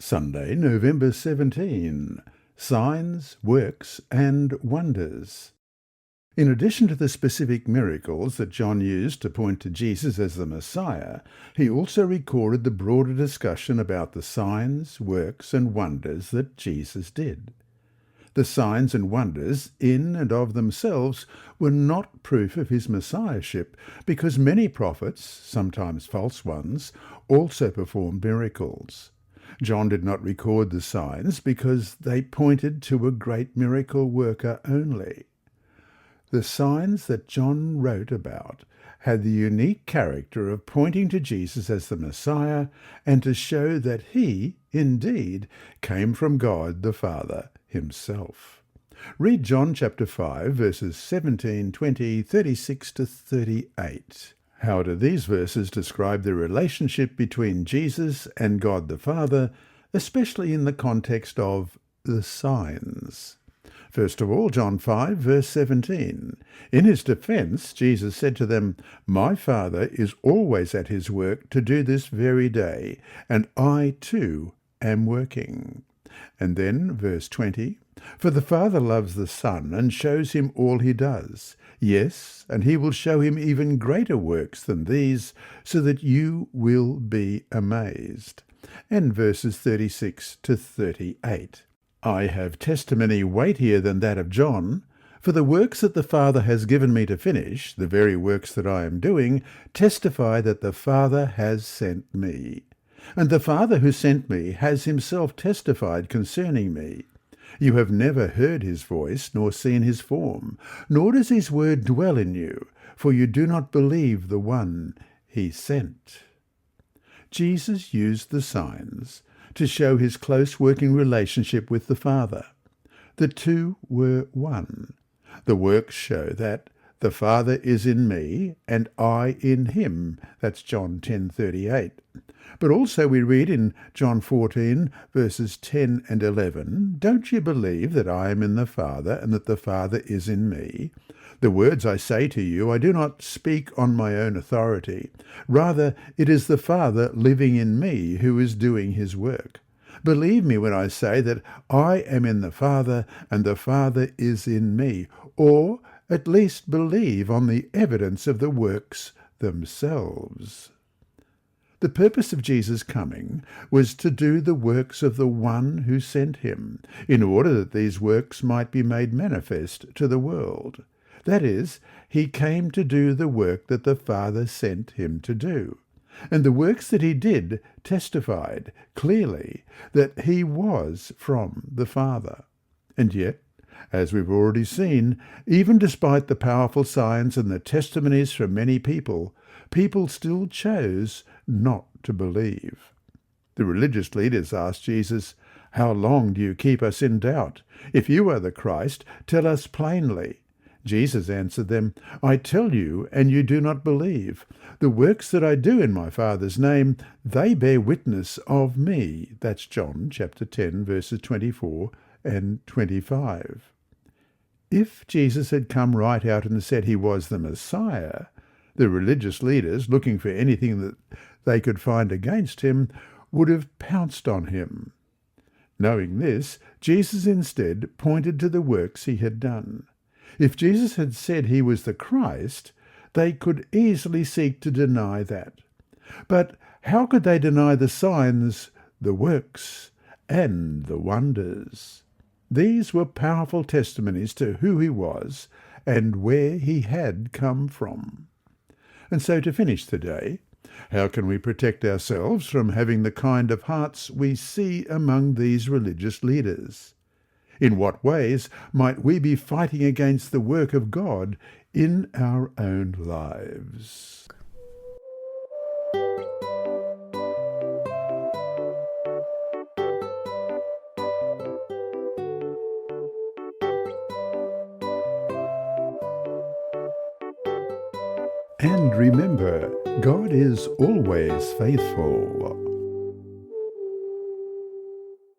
Sunday, November 17. Signs, Works and Wonders. In addition to the specific miracles that John used to point to Jesus as the Messiah, he also recorded the broader discussion about the signs, works and wonders that Jesus did. The signs and wonders, in and of themselves, were not proof of his messiahship, because many prophets, sometimes false ones, also performed miracles. John did not record the signs because they pointed to a great miracle worker only. The signs that John wrote about had the unique character of pointing to Jesus as the Messiah and to show that he, indeed, came from God the Father himself. Read John chapter 5, verses 17, 20, 36 to 38. How do these verses describe the relationship between Jesus and God the Father, especially in the context of the signs? First of all, John 5, verse 17. In his defense, Jesus said to them, "My Father is always at his work to do this very day, and I too am working." And then, verse 20, "For the Father loves the Son and shows him all he does. Yes, and he will show him even greater works than these, so that you will be amazed." And verses 36 to 38. "I have testimony weightier than that of John, for the works that the Father has given me to finish, the very works that I am doing, testify that the Father has sent me. And the Father who sent me has himself testified concerning me. You have never heard his voice, nor seen his form, nor does his word dwell in you, for you do not believe the one he sent." Jesus used the signs to show his close working relationship with the Father. The two were one. The works show that the Father is in me and I in him. That's John 10:38. But also we read in John 14, verses 10 and 11, "Don't you believe that I am in the Father and that the Father is in me? The words I say to you I do not speak on my own authority. Rather, it is the Father living in me who is doing his work. Believe me when I say that I am in the Father and the Father is in me, or at least believe on the evidence of the works themselves." The purpose of Jesus' coming was to do the works of the one who sent him, in order that these works might be made manifest to the world. That is, he came to do the work that the Father sent him to do. And the works that he did testified clearly that he was from the Father. And yet, as we've already seen, even despite the powerful signs and the testimonies from many people, people still chose not to believe. The religious leaders asked Jesus, "How long do you keep us in doubt? If you are the Christ, tell us plainly." Jesus answered them, "I tell you, and you do not believe. The works that I do in my Father's name, they bear witness of me." That's John chapter 10, verses 24 and 25. If Jesus had come right out and said he was the Messiah, the religious leaders, looking for anything that they could find against him, would have pounced on him. Knowing this, Jesus instead pointed to the works he had done. If Jesus had said he was the Christ, they could easily seek to deny that. But how could they deny the signs, the works, and the wonders? These were powerful testimonies to who he was and where he had come from. And so to finish the day, how can we protect ourselves from having the kind of hearts we see among these religious leaders? In what ways might we be fighting against the work of God in our own lives? And remember, God is always faithful.